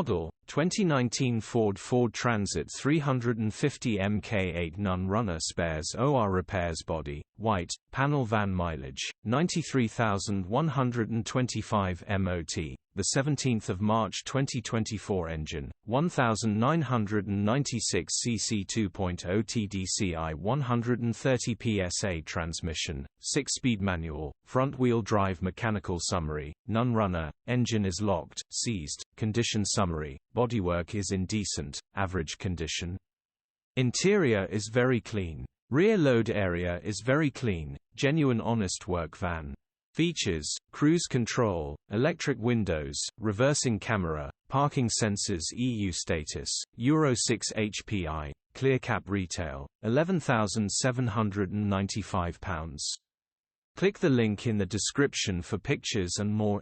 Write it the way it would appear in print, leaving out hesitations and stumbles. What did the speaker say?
Model, 2019 Ford Transit 350 Mk8 None Runner Spares OR Repairs Body, white, panel van mileage, 93,125 MOT, the 17th of March 2024 engine, 1996 cc 2.0 TDCI 130 PSA transmission, 6-speed manual, front-wheel drive mechanical summary, none runner, engine is locked, seized, condition summary, bodywork is in decent, average condition. Interior is very clean. Rear load area is very clean, genuine honest work van. Features: cruise control, electric windows, reversing camera, parking sensors, EU status, Euro 6 HPI, clear cap, retail, £11,795. Click the link in the description for pictures and more.